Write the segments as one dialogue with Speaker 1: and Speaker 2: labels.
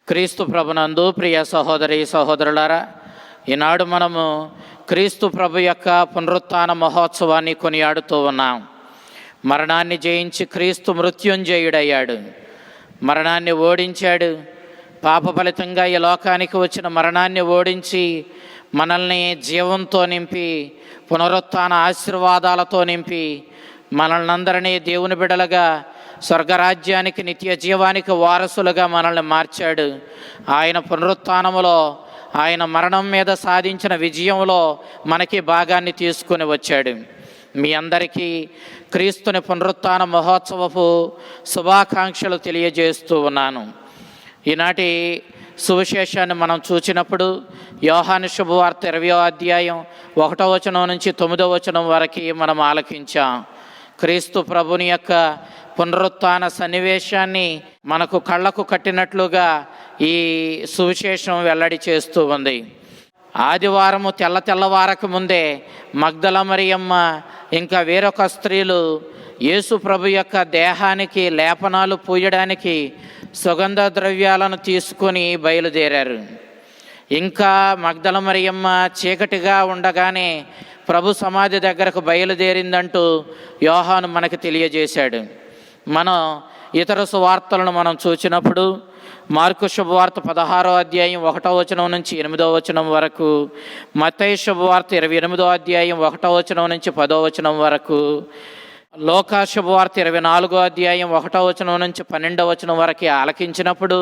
Speaker 1: క్రీస్తు ప్రభునందు ప్రియ సహోదరి సహోదరులారా, ఈనాడు మనము క్రీస్తు ప్రభు యొక్క పునరుత్థాన మహోత్సవాన్ని కొనియాడుతూ ఉన్నాం. మరణాన్ని జయించి క్రీస్తు మృత్యుంజయుడయ్యాడు. మరణాన్ని ఓడించాడు. పాప ఫలితంగా ఈ లోకానికి వచ్చిన మరణాన్ని ఓడించి మనల్ని జీవంతో నింపి, పునరుత్థాన ఆశీర్వాదాలతో నింపి, మనల్ని అందరినీ దేవుని బిడ్డలుగా స్వర్గరాజ్యానికి, నిత్య జీవానికి వారసులుగా మనల్ని మార్చాడు. ఆయన పునరుత్థానములో, ఆయన మరణం మీద సాధించిన విజయంలో మనకి భాగాన్ని తీసుకుని వచ్చాడు. మీ అందరికీ క్రీస్తుని పునరుత్థాన మహోత్సవపు శుభాకాంక్షలు తెలియజేస్తూ ఉన్నాను. ఈనాటి సువిశేషాన్ని మనం చూసినప్పుడు యోహాను శుభవార్త 20వ అధ్యాయం 1వ వచనం నుంచి 9వ వచనం వరకు మనం ఆలకించాం. క్రీస్తు ప్రభుని యొక్క పునరుత్థాన సన్నివేశాన్ని మనకు కళ్ళకు కట్టినట్లుగా ఈ సువిశేషం వెల్లడి చేస్తూ ఉంది. ఆదివారము తెల్లవారక ముందే మగ్దల మరియమ్మ ఇంకా వేరొక స్త్రీలు యేసు ప్రభు యొక్క దేహానికి లేపనాలు పూయడానికి సుగంధ ద్రవ్యాలను తీసుకొని బయలుదేరారు. ఇంకా మగ్దల మరియమ్మ చీకటిగా ఉండగానే ప్రభు సమాధి దగ్గరకు బయలుదేరిందంటూ యోహాను మనకు తెలియజేశాడు. మనం ఇతర సువార్తలను మనం చూసినప్పుడు మార్కు శుభవార్త 16వ అధ్యాయం 1వ వచనం నుంచి 8వ వచనం వరకు, మత్తయి శుభవార్త 28వ అధ్యాయం 1వ వచనం నుంచి 10వ వచనం వరకు, లోకా శుభవార్త 24వ అధ్యాయం 1వ వచనం నుంచి 12వ వచనం వరకు ఆలకించినప్పుడు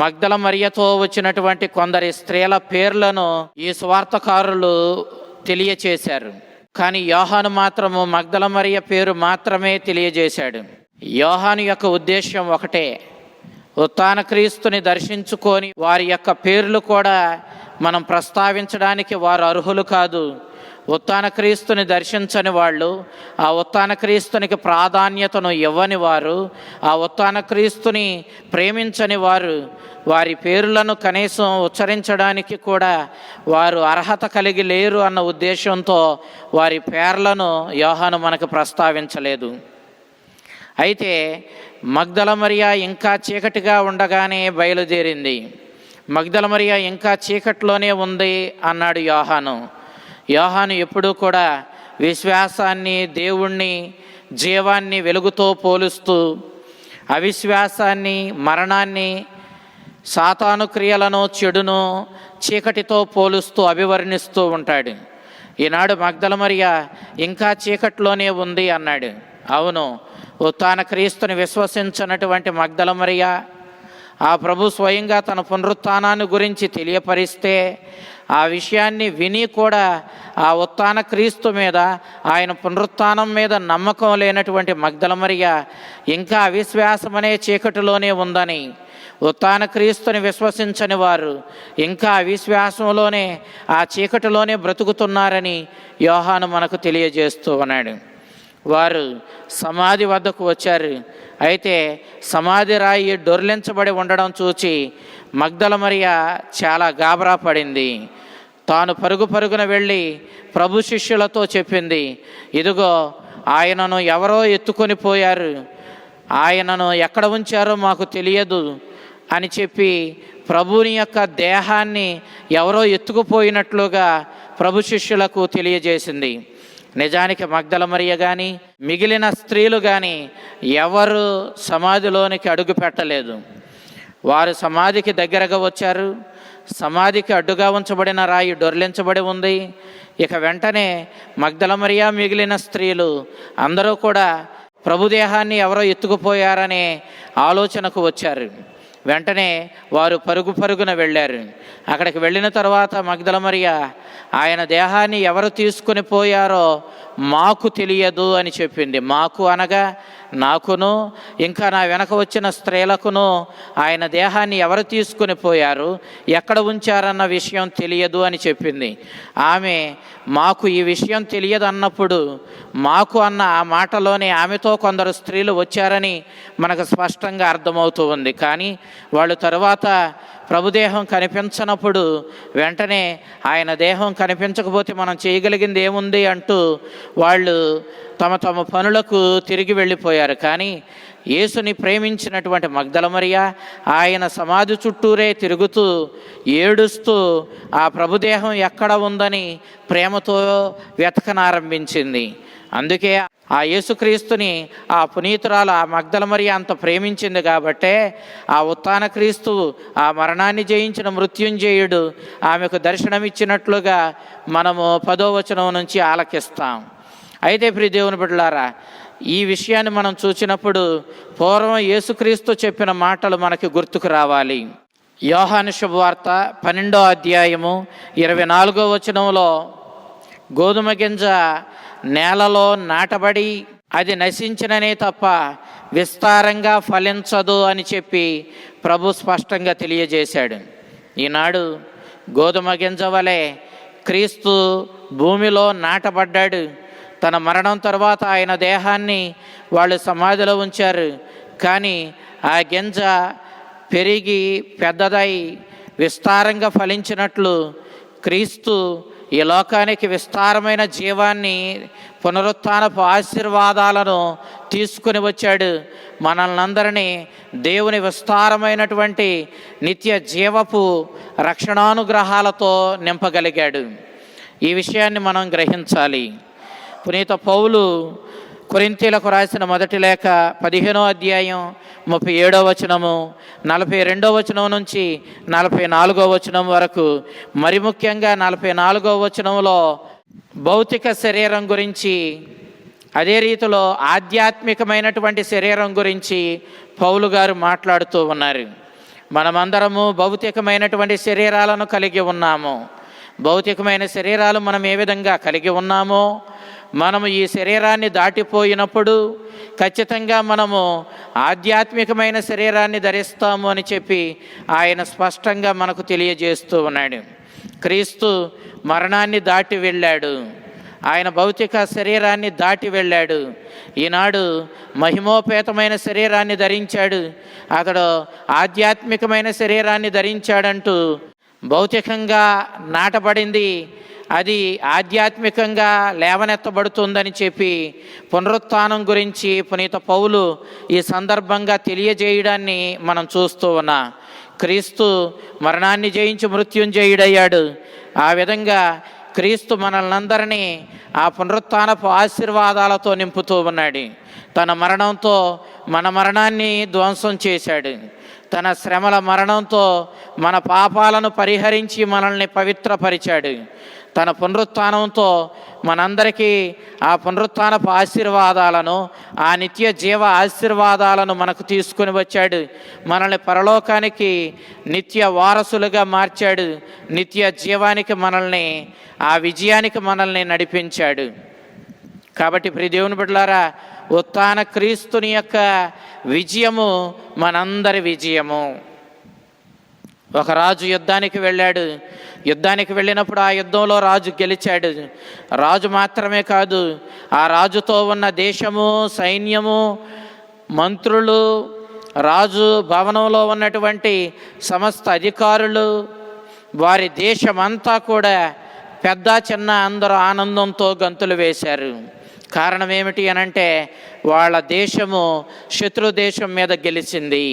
Speaker 1: మగ్దల మరియతో వచ్చినటువంటి కొందరి స్త్రీల పేర్లను ఈ సువార్తకారులు తెలియచేశారు. కానీ యోహాను మాత్రము మగ్దల మరియ పేరు మాత్రమే తెలియజేశాడు. యోహాను యొక్క ఉద్దేశం ఒకటే, ఉత్థాన క్రీస్తుని దర్శించుకొని వారి యొక్క పేర్లు కూడా మనం ప్రస్తావించడానికి వారు అర్హులు కాదు. ఉత్థాన క్రీస్తుని దర్శించని వాళ్ళు, ఆ ఉత్థాన క్రీస్తునికి ప్రాధాన్యతను ఇవ్వని వారు, ఆ ఉత్థాన క్రీస్తుని ప్రేమించని వారు, వారి పేర్లను కనీసం ఉచ్చరించడానికి కూడా వారు అర్హత కలిగి లేరు అన్న ఉద్దేశంతో వారి పేర్లను యోహాను మనకు ప్రస్తావించలేదు. అయితే మగ్దల మరియ ఇంకా చీకటిగా ఉండగానే బయలుదేరింది. మగ్దల మరియ ఇంకా చీకట్లోనే ఉంది అన్నాడు యోహాను. యోహాను ఎప్పుడూ కూడా విశ్వాసాన్ని, దేవుణ్ణి, జీవాన్ని వెలుగుతో పోలుస్తూ, అవిశ్వాసాన్ని, మరణాన్ని, సాతాను క్రియలను, చెడును చీకటితో పోలుస్తూ అభివర్ణిస్తూ ఉంటాడు. ఈనాడు మగ్దల మరియ ఇంకా చీకట్లోనే ఉంది అన్నాడు. అవును, ఉత్థాన క్రీస్తుని విశ్వసించినటువంటి మగ్దల మరియ ఆ ప్రభు స్వయంగా తన పునరుత్థానాన్ని గురించి తెలియపరిస్తే ఆ విషయాన్ని విని కూడా ఆ ఉత్థాన క్రీస్తు మీద, ఆయన పునరుత్థానం మీద నమ్మకం లేనటువంటి మగ్దల మరియ ఇంకా అవిశ్వాసమనే చీకటిలోనే ఉందని, ఉత్థాన క్రీస్తుని విశ్వసించని వారు ఇంకా అవిశ్వాసంలోనే, ఆ చీకటిలోనే బ్రతుకుతున్నారని యోహాను మనకు తెలియజేస్తూ ఉన్నాడు. వారు సమాధి వద్దకు వచ్చారు. అయితే సమాధి రాయి డొర్లించబడి ఉండడం చూచి మగ్దల మరియ చాలా గాబరా పడింది. తాను పరుగున వెళ్ళి ప్రభు శిష్యులతో చెప్పింది, ఇదిగో ఆయనను ఎవరో ఎత్తుకొని పోయారు, ఆయనను ఎక్కడ ఉంచారో మాకు తెలియదు అని చెప్పి ప్రభుని యొక్క దేహాన్ని ఎవరో ఎత్తుకుపోయినట్లుగా ప్రభు శిష్యులకు తెలియజేసింది. నిజానికి మగ్దల మరియ కానీ మిగిలిన స్త్రీలు కానీ ఎవరు సమాధిలోనికి అడుగు పెట్టలేదు. వారు సమాధికి దగ్గరగా వచ్చారు. సమాధికి అడ్డుగా ఉంచబడిన రాయి డొర్లించబడి ఉంది. ఇక వెంటనే మగ్దల మరియ, మిగిలిన స్త్రీలు అందరూ కూడా ప్రభుదేహాన్ని ఎవరో ఎత్తుకుపోయారనే ఆలోచనకు వచ్చారు. వెంటనే వారు పరుగున వెళ్ళారు. అక్కడికి వెళ్ళిన తర్వాత మగ్దల మరియ, ఆయన దేహాన్ని ఎవరు తీసుకుని పోయారో మాకు తెలియదు అని చెప్పింది. మాకు అనగా నాకును ఇంకా నా వెనక వచ్చిన స్త్రీలకును ఆయన దేహాన్ని ఎవరు తీసుకుని పోయారు, ఎక్కడ ఉంచారన్న విషయం తెలియదు అని చెప్పింది. ఆమె మాకు ఈ విషయం తెలియదు అన్నప్పుడు మాకు అన్న ఆ మాటలోనే ఆమెతో కొందరు స్త్రీలు వచ్చారని మనకు స్పష్టంగా అర్థమవుతూ ఉంది. కానీ వాళ్ళు తరువాత ప్రభుదేహం కనిపించనప్పుడు వెంటనే ఆయన దేహం కనిపించకపోతే మనం చేయగలిగింది ఏముంది అంటూ వాళ్ళు తమ తమ పనులకు తిరిగి వెళ్ళిపోయారు. కానీ యేసుని ప్రేమించినటువంటి మగ్దల మరియ ఆయన సమాధి చుట్టూరే తిరుగుతూ ఏడుస్తూ ఆ ప్రభుదేహం ఎక్కడ ఉందని ప్రేమతో వెతకనారంభించింది. అందుకే ఆ యేసుక్రీస్తుని ఆ పునీతురాలు ఆ మగ్దల మరియ అంత ప్రేమించింది కాబట్టే ఆ ఉత్థాన క్రీస్తు ఆ మరణాన్ని జయించిన మృత్యుంజయుడు ఆమెకు దర్శనమిచ్చినట్లుగా మనము 10వ వచనం నుంచి ఆలకిస్తాం. అయితే ప్రియ దేవుని బిడ్డలారా, ఈ విషయాన్ని మనం చూసినప్పుడు పూర్వం యేసుక్రీస్తు చెప్పిన మాటలు మనకి గుర్తుకు రావాలి. యోహాను శుభవార్త 12వ అధ్యాయము 24వ వచనంలో గోధుమ గింజ నేలలో నాటబడి అది నశించిననే తప్ప విస్తారంగా ఫలించదు అని చెప్పి ప్రభు స్పష్టంగా తెలియజేశాడు. ఈనాడు గోధుమ గింజ వలె క్రీస్తు భూమిలో నాటబడ్డాడు. తన మరణం తర్వాత ఆయన దేహాన్ని వాళ్ళు సమాధిలో ఉంచారు. కానీ ఆ గింజ పెరిగి పెద్దదై విస్తారంగా ఫలించినట్లు క్రీస్తు ఈ లోకానికి విస్తారమైన జీవాన్ని, పునరుత్థానపు ఆశీర్వాదాలను తీసుకుని వచ్చాడు. మనల్ని అందరినీ దేవుని విస్తారమైనటువంటి నిత్య జీవపు రక్షణానుగ్రహాలతో నింపగలిగాడు. ఈ విషయాన్ని మనం గ్రహించాలి. పునీత పౌలు కొరింథీలకు రాసిన మొదటి లేఖ 15వ అధ్యాయం 37వ వచనము 42వ వచనం నుంచి 44వ వచనం వరకు, మరి ముఖ్యంగా 44వ వచనంలో భౌతిక శరీరం గురించి, అదే రీతిలో ఆధ్యాత్మికమైనటువంటి శరీరం గురించి పౌలు గారు మాట్లాడుతూ ఉన్నారు. మనమందరము భౌతికమైనటువంటి శరీరాలను కలిగి ఉన్నాము. భౌతికమైన శరీరాలు మనం ఏ విధంగా కలిగి ఉన్నామో, మనము ఈ శరీరాన్ని దాటిపోయినప్పుడు ఖచ్చితంగా మనము ఆధ్యాత్మికమైన శరీరాన్ని ధరిస్తాము అని చెప్పి ఆయన స్పష్టంగా మనకు తెలియజేస్తూ ఉన్నాడు. క్రీస్తు మరణాన్ని దాటి వెళ్ళాడు. ఆయన భౌతిక శరీరాన్ని దాటి వెళ్ళాడు. ఈనాడు మహిమోపేతమైన శరీరాన్ని ధరించాడు. అతడు ఆధ్యాత్మికమైన శరీరాన్ని ధరించాడంటూ భౌతికంగా నాటబడింది అది ఆధ్యాత్మికంగా లేవనెత్తబడుతుందని చెప్పి పునరుత్థానం గురించి పునీత పౌలు ఈ సందర్భంగా తెలియజేయడాన్ని మనం చూస్తూ ఉన్నాం. క్రీస్తు మరణాన్ని జయించి మృత్యుంజయుడయ్యాడు. ఆ విధంగా క్రీస్తు మనల్నందరినీ ఆ పునరుత్థానపు ఆశీర్వాదాలతో నింపుతూ ఉన్నాడు. తన మరణంతో మన మరణాన్ని ధ్వంసం చేశాడు. తన శ్రమల మరణంతో మన పాపాలను పరిహరించి మనల్ని పవిత్రపరిచాడు. తన పునరుత్థానంతో మనందరికీ ఆ పునరుత్థానపు ఆశీర్వాదాలను, ఆ నిత్య జీవ ఆశీర్వాదాలను మనకు తీసుకుని వచ్చాడు. మనల్ని పరలోకానికి నిత్య వారసులుగా మార్చాడు. నిత్య జీవానికి మనల్ని, ఆ విజయానికి మనల్ని నడిపించాడు. కాబట్టి ప్రియ దేవుని బిడ్డలారా, ఉత్థాన క్రీస్తుని యొక్క విజయము మనందరి విజయము. ఒక రాజు యుద్ధానికి వెళ్ళాడు. యుద్ధానికి వెళ్ళినప్పుడు ఆ యుద్ధంలో రాజు గెలిచాడు. రాజు మాత్రమే కాదు, ఆ రాజుతో ఉన్న దేశము, సైన్యము, మంత్రులు, రాజు భవనంలో ఉన్నటువంటి సమస్త అధికారులు, వారి దేశమంతా కూడా పెద్ద చిన్న అందరూ ఆనందంతో గంతులు వేశారు. కారణం ఏమిటి అనంటే వాళ్ళ దేశము శత్రు దేశం మీద గెలిచింది.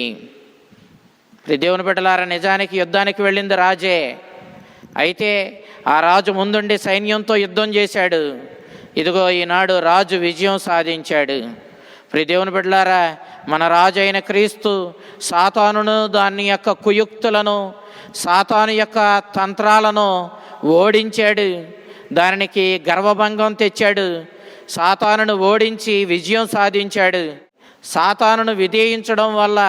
Speaker 1: దేవుని బిడ్డలారా, నిజానికి యుద్ధానికి వెళ్ళింది రాజే. అయితే ఆ రాజు ముందుండి సైన్యంతో యుద్ధం చేశాడు. ఇదిగో ఈనాడు రాజు విజయం సాధించాడు. దేవుని బిడ్డలారా, మన రాజు అయిన క్రీస్తు సాతానును, దాని యొక్క కుయుక్తులను, సాతాను యొక్క తంత్రాలను ఓడించాడు. దానికి గర్వభంగం తెచ్చాడు. సాతానును ఓడించి విజయం సాధించాడు. సాతానును విధేయించడం వల్ల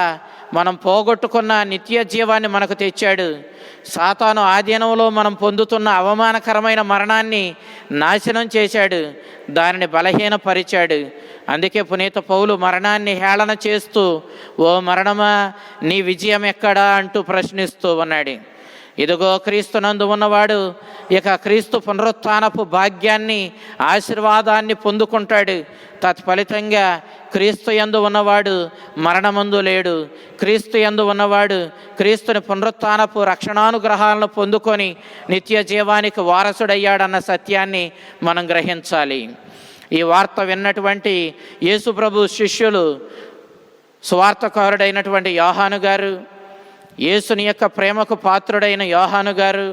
Speaker 1: మనం పోగొట్టుకున్న నిత్య జీవాన్ని మనకు తెచ్చాడు. సాతాను ఆధీనంలో మనం పొందుతున్న అవమానకరమైన మరణాన్ని నాశనం చేశాడు. దానిని బలహీనపరిచాడు. అందుకే పునీత పౌలు మరణాన్ని హేళన చేస్తూ, ఓ మరణమా నీ విజయం ఎక్కడా అంటూ ప్రశ్నిస్తూ ఉన్నాడు. ఇదిగో క్రీస్తునందు ఉన్నవాడు ఇక క్రీస్తు పునరుత్థానపు భాగ్యాన్ని, ఆశీర్వాదాన్ని పొందుకుంటాడు. తత్ఫలితంగా క్రీస్తు యందు ఉన్నవాడు మరణమందు లేడు. క్రీస్తు యందు ఉన్నవాడు క్రీస్తుని పునరుత్థానపు రక్షణానుగ్రహాలను పొందుకొని నిత్య జీవానికి వారసుడయ్యాడన్న సత్యాన్ని మనం గ్రహించాలి. ఈ వార్త విన్నటువంటి యేసు ప్రభు శిష్యులు, సువార్తకారుడైనటువంటి యోహాను గారు, యేసుని యొక్క ప్రేమకు పాత్రుడైన యోహాను గారు,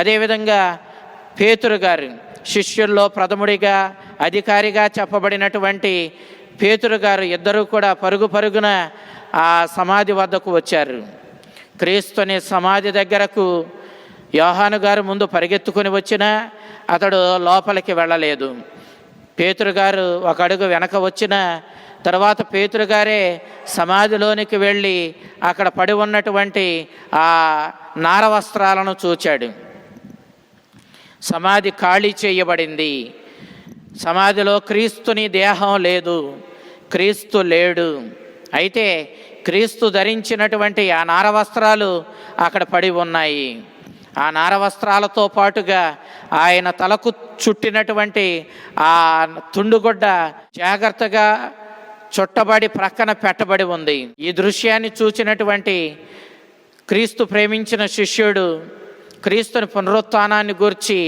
Speaker 1: అదేవిధంగా పేతురు గారు, శిష్యుల్లో ప్రథముడిగా అధికారిగా చెప్పబడినటువంటి పేతురు గారు, ఇద్దరూ కూడా పరుగున ఆ సమాధి వద్దకు వచ్చారు. క్రీస్తుని సమాధి దగ్గరకు యోహాను గారు ముందు పరిగెత్తుకుని వచ్చినా అతడు లోపలికి వెళ్ళలేదు. పేతురు గారు ఒక అడుగు వెనక వచ్చిన తర్వాత పేతురు గారే సమాధిలోనికి వెళ్ళి అక్కడ పడి ఉన్నటువంటి ఆ నారవస్త్రాలను చూచాడు. సమాధి ఖాళీ చేయబడింది. సమాధిలో క్రీస్తుని దేహం లేదు, క్రీస్తు లేడు. అయితే క్రీస్తు ధరించినటువంటి ఆ నారవస్త్రాలు అక్కడ పడి ఉన్నాయి. ఆ నారవస్త్రాలతో పాటుగా ఆయన తలకు చుట్టినటువంటి ఆ తుండుగొడ్డ జాగ్రత్తగా చుట్టబడి ప్రక్కన పెట్టబడి ఉంది. ఈ దృశ్యాన్ని చూచినటువంటి క్రీస్తు ప్రేమించిన శిష్యుడు క్రీస్తుని పునరుత్థానాన్ని గూర్చి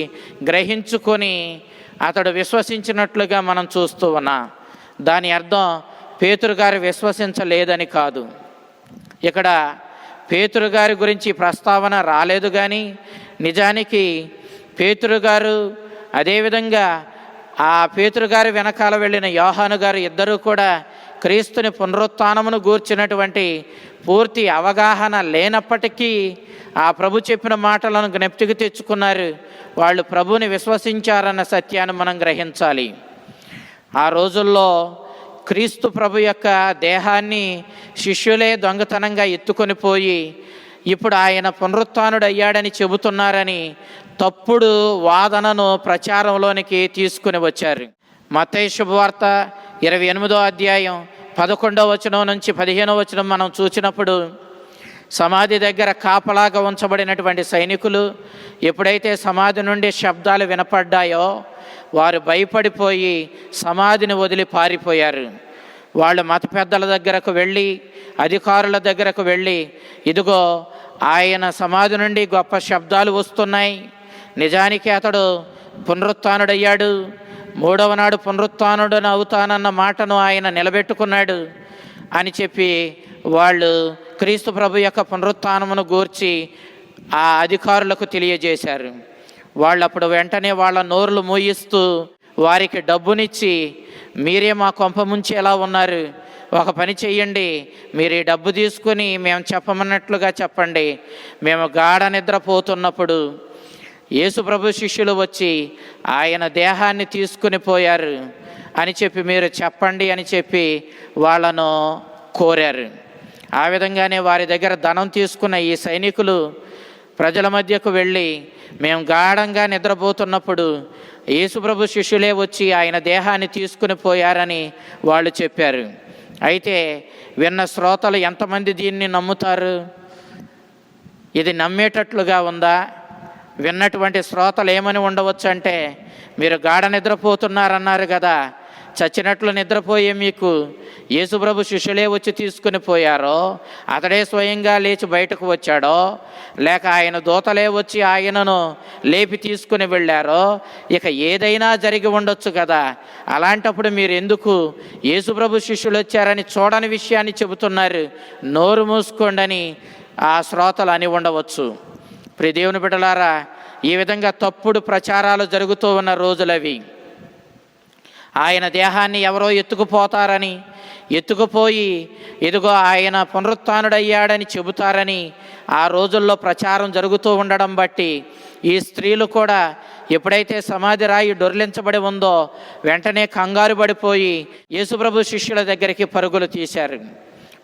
Speaker 1: గ్రహించుకొని అతడు విశ్వసించినట్లుగా మనం చూస్తూ ఉన్నాం. దాని అర్థం పేతురు గారు విశ్వసించలేదని కాదు. ఇక్కడ పేతురు గారి గురించి ప్రస్తావన రాలేదు, కానీ నిజానికి పేతురు గారు, అదేవిధంగా ఆ పేతురు గారి వెనకాల వెళ్ళిన యోహాను గారు ఇద్దరూ కూడా క్రీస్తుని పునరుత్థానమును గూర్చినటువంటి పూర్తి అవగాహన లేనప్పటికీ ఆ ప్రభు చెప్పిన మాటలను జ్ఞప్తికి తెచ్చుకున్నారు. వాళ్ళు ప్రభుని విశ్వసించారన్న సత్యాన్ని మనం గ్రహించాలి. ఆ రోజుల్లో క్రీస్తు ప్రభు యొక్క దేహాన్ని శిష్యులే దొంగతనంగా ఎత్తుకొని పోయి ఇప్పుడు ఆయన పునరుత్థానుడు అయ్యాడని చెబుతున్నారని తప్పుడు వాదనను ప్రచారంలోనికి తీసుకుని వచ్చారు. మత్తయి శుభవార్త 28వ అధ్యాయం 11వ వచనం నుంచి 15వ వచనం మనం చూసినప్పుడు సమాధి దగ్గర కాపలాగా ఉంచబడినటువంటి సైనికులు ఎప్పుడైతే సమాధి నుండి శబ్దాలు వినపడ్డాయో వారు భయపడిపోయి సమాధిని వదిలి పారిపోయారు. వాళ్ళు మత పెద్దల దగ్గరకు వెళ్ళి, అధికారుల దగ్గరకు వెళ్ళి, ఇదిగో ఆయన సమాధి నుండి గొప్ప శబ్దాలు వస్తున్నాయి, నిజానికి అతడు పునరుత్థానుడయ్యాడు, 3వ నాడు పునరుత్థానుడని అవుతానన్న మాటను ఆయన నిలబెట్టుకున్నాడు అని చెప్పి వాళ్ళు క్రీస్తు ప్రభు యొక్క పునరుత్థానమును గూర్చి ఆ అధికారులకు తెలియజేశారు. వాళ్ళు అప్పుడు వెంటనే వాళ్ళ నోరులు మూయిస్తూ వారికి డబ్బునిచ్చి, మీరే మా కొంప ముంచేలా ఉన్నారు, ఒక పని చెయ్యండి, మీరు ఈ డబ్బు తీసుకుని మేము చెప్పమన్నట్లుగా చెప్పండి, మేము గాఢ నిద్రపోతున్నప్పుడు యేసు ప్రభు శిష్యులు వచ్చి ఆయన దేహాన్ని తీసుకుని పోయారు అని చెప్పి మీరు చెప్పండి అని చెప్పి వాళ్ళను కోరారు. ఆ విధంగానే వారి దగ్గర ధనం తీసుకున్న ఈ సైనికులు ప్రజల మధ్యకు వెళ్ళి మేము గాఢంగా నిద్రపోతున్నప్పుడు యేసుప్రభు శిష్యులే వచ్చి ఆయన దేహాన్ని తీసుకుని పోయారని వాళ్ళు చెప్పారు. అయితే విన్న శ్రోతలు ఎంతమంది దీన్ని నమ్ముతారు? ఇది నమ్మేటట్లుగా ఉందా? విన్నటువంటి శ్రోతలు ఏమని ఉండవచ్చు అంటే, మీరు గాఢ నిద్రపోతున్నారన్నారు కదా, చచ్చినట్లు నిద్రపోయే మీకు యేసుప్రభు శిష్యులే వచ్చి తీసుకుని పోయారో, అతడే స్వయంగా లేచి బయటకు వచ్చాడో, లేక ఆయన దూతలే వచ్చి ఆయనను లేపి తీసుకుని వెళ్ళారో, ఇక ఏదైనా జరిగి ఉండొచ్చు కదా, అలాంటప్పుడు మీరు ఎందుకు యేసుప్రభు శిష్యులు వచ్చారని చూడని విషయాన్ని చెబుతున్నారు, నోరు మూసుకోండి అని ఆ శ్రోతలు అని ఉండవచ్చు. ప్రియ దేవుని బిడ్డలారా, ఈ విధంగా తప్పుడు ప్రచారాలు జరుగుతూ ఉన్న రోజులవి. ఆయన దేహాన్ని ఎవరో ఎత్తుకుపోతారని, ఎత్తుకుపోయి ఇదిగో ఆయన పునరుత్థానుడయ్యాడని చెబుతారని ఆ రోజుల్లో ప్రచారం జరుగుతూ ఉండడం బట్టి ఈ స్త్రీలు కూడా ఎప్పుడైతే సమాధి రాయి డొర్లించబడి ఉందో వెంటనే కంగారు పడిపోయి యేసుప్రభు శిష్యుల దగ్గరికి పరుగులు తీశారు.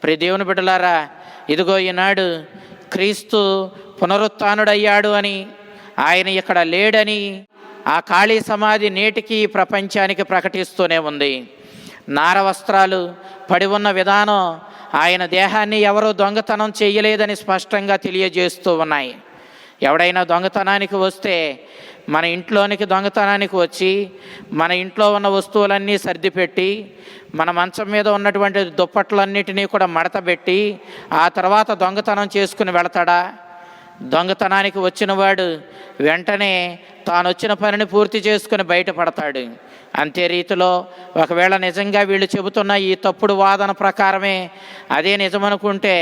Speaker 1: ప్రియ దేవుని బిడ్డలారా, ఇదిగో ఈనాడు క్రీస్తు పునరుత్థానుడయ్యాడు అని, ఆయన ఇక్కడ లేడని ఆ ఖాళీ సమాధి నేటికి ప్రపంచానికి ప్రకటిస్తూనే ఉంది. నారవస్త్రాలు పడి ఉన్న విధానం ఆయన దేహాన్ని ఎవరో దొంగతనం చేయలేదని స్పష్టంగా తెలియజేస్తూ ఉన్నాయి. ఎవడైనా దొంగతనానికి వస్తే మన ఇంట్లోనికి దొంగతనానికి వచ్చి మన ఇంట్లో ఉన్న వస్తువులన్నీ సర్దిపెట్టి మన మంచం మీద ఉన్నటువంటి దుప్పట్లన్నిటినీ కూడా మడతబెట్టి ఆ తర్వాత దొంగతనం చేసుకుని వెళతాడా? దొంగతనానికి వచ్చినవాడు వెంటనే తాను వచ్చిన పనిని పూర్తి చేసుకుని బయటపడతాడు. అంతే రీతిలో ఒకవేళ నిజంగా వీళ్ళు చెబుతున్న ఈ తప్పుడు వాదన ప్రకారమే అదే నిజమనుకుంటే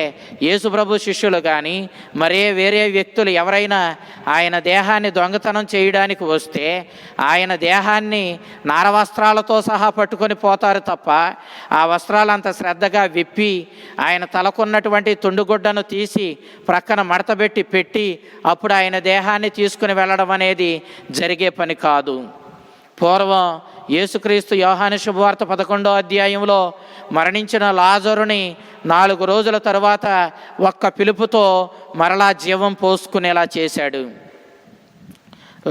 Speaker 1: యేసుప్రభు శిష్యులు కానీ మరే వేరే వ్యక్తులు ఎవరైనా ఆయన దేహాన్ని దొంగతనం చేయడానికి వస్తే ఆయన దేహాన్ని నారవస్త్రాలతో సహా పట్టుకొని పోతారు తప్ప ఆ వస్త్రాలు అంత శ్రద్ధగా విప్పి ఆయన తలకున్నటువంటి తుండుగుడ్డను తీసి ప్రక్కన మడతబెట్టి పెట్టి అప్పుడు ఆయన దేహాన్ని తీసుకుని వెళ్ళడం అనేది జరిగే పని కాదు. పూర్వం యేసుక్రీస్తు యోహాను శుభవార్త 11వ అధ్యాయంలో మరణించిన లాజరుని 4 రోజుల తరువాత ఒక్క పిలుపుతో మరలా జీవం పోసుకునేలా చేశాడు.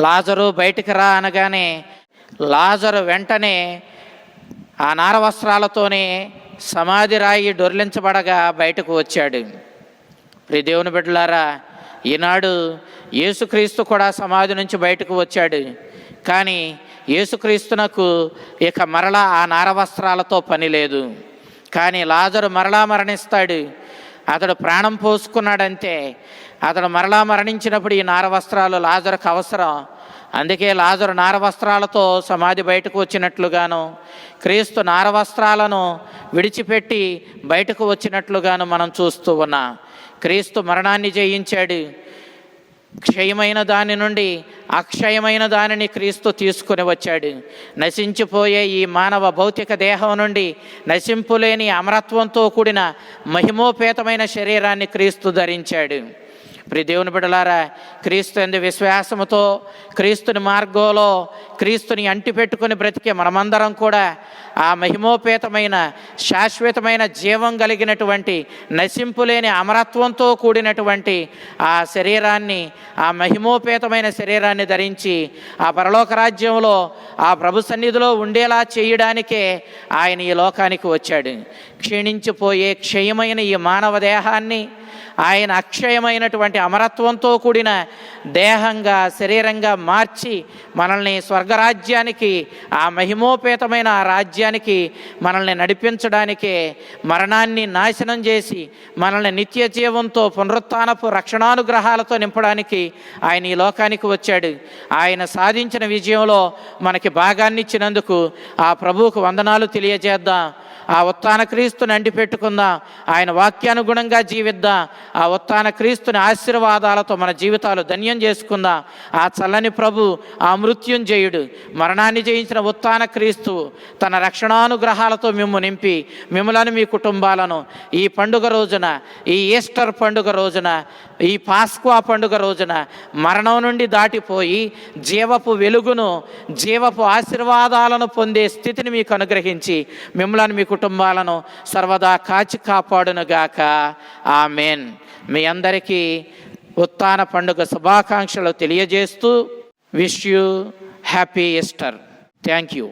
Speaker 1: లాజరు బయటికి రా అనగానే లాజరు వెంటనే ఆ నారవస్త్రాలతోనే సమాధి రాయి డొర్లించబడగా బయటకు వచ్చాడు. ప్రియ దేవుని బిడ్డలారా, ఈనాడు యేసుక్రీస్తు కూడా సమాధి నుంచి బయటకు వచ్చాడు. కానీ యేసుక్రీస్తునకు ఇక మరలా ఆ నారవస్త్రాలతో పని లేదు. కానీ లాజరు మరలా మరణిస్తాడు. అతడు ప్రాణం పోసుకున్నాడంతే. అతడు మరలా మరణించినప్పుడు ఈ నారవస్త్రాలు లాజరుకు అవసరం. అందుకే లాజరు నారవస్త్రాలతో సమాధి బయటకు వచ్చినట్లుగాను క్రీస్తు నారవస్త్రాలను విడిచిపెట్టి బయటకు వచ్చినట్లుగాను మనం చూస్తూ ఉన్నాం. క్రీస్తు మరణాన్ని జయించాడు. క్షయమైన దాని నుండి అక్షయమైన దానిని క్రీస్తు తీసుకుని వచ్చాడు. నశించిపోయే ఈ మానవ భౌతిక దేహం నుండి నశింపులేని అమరత్వంతో కూడిన మహిమోపేతమైన శరీరాన్ని క్రీస్తు ధరించాడు. ప్రియ దేవుని బిడ్డలారా, క్రీస్తు యందు విశ్వాసముతో క్రీస్తుని మార్గంలో క్రీస్తుని అంటిపెట్టుకుని బ్రతికే మనమందరం కూడా ఆ మహిమోపేతమైన శాశ్వతమైన జీవం కలిగినటువంటి నశింపులేని అమరత్వంతో కూడినటువంటి ఆ శరీరాన్ని, ఆ మహిమోపేతమైన శరీరాన్ని ధరించి ఆ పరలోక రాజ్యంలో ఆ ప్రభు సన్నిధిలో ఉండేలా చేయడానికే ఆయన ఈ లోకానికి వచ్చాడు. క్షీణించిపోయే క్షయమైన ఈ మానవ దేహాన్ని ఆయన అక్షయమైనటువంటి అమరత్వంతో కూడిన దేహంగా శరీరంగా మార్చి మనల్ని స్వర్గరాజ్యానికి, ఆ మహిమోపేతమైన ఆ రాజ్యానికి మనల్ని నడిపించడానికే, మరణాన్ని నాశనం చేసి మనల్ని నిత్య జీవంతో పునరుత్థానపు రక్షణానుగ్రహాలతో నింపడానికి ఆయన ఈ లోకానికి వచ్చాడు. ఆయన సాధించిన విజయంలో మనకి భాగాన్ని ఇచ్చినందుకు ఆ ప్రభువుకు వందనాలు తెలియజేద్దాం. ఆ ఉత్థాన క్రీస్తుని అంటిపెట్టుకుందాం. ఆయన వాక్యానుగుణంగా జీవిద్దాం. ఆ ఉత్థాన క్రీస్తుని ఆశీర్వాదాలతో మన జీవితాలు ధన్యం చేసుకుందాం. ఆ చల్లని ప్రభు, ఆ మృత్యుంజయుడు, మరణాన్ని జయించిన ఉత్థాన క్రీస్తు తన రక్షణానుగ్రహాలతో మిమ్ము నింపి మిమ్మలను మీ కుటుంబాలను ఈ పండుగ రోజున, ఈ ఈస్టర్ పండుగ రోజున, ఈ పాస్క్వా పండుగ రోజున మరణం నుండి దాటిపోయి జీవపు వెలుగును, జీవపు ఆశీర్వాదాలను పొందే స్థితిని మీకు అనుగ్రహించి మిమ్మలను మీ కుటుంబాలను సర్వదా కాచి కాపాడునుగాక. ఆమెన్. మీ అందరికీ ఉత్థాన పండుగ శుభాకాంక్షలు తెలియజేస్తూ wish you happy Easter. Thank you.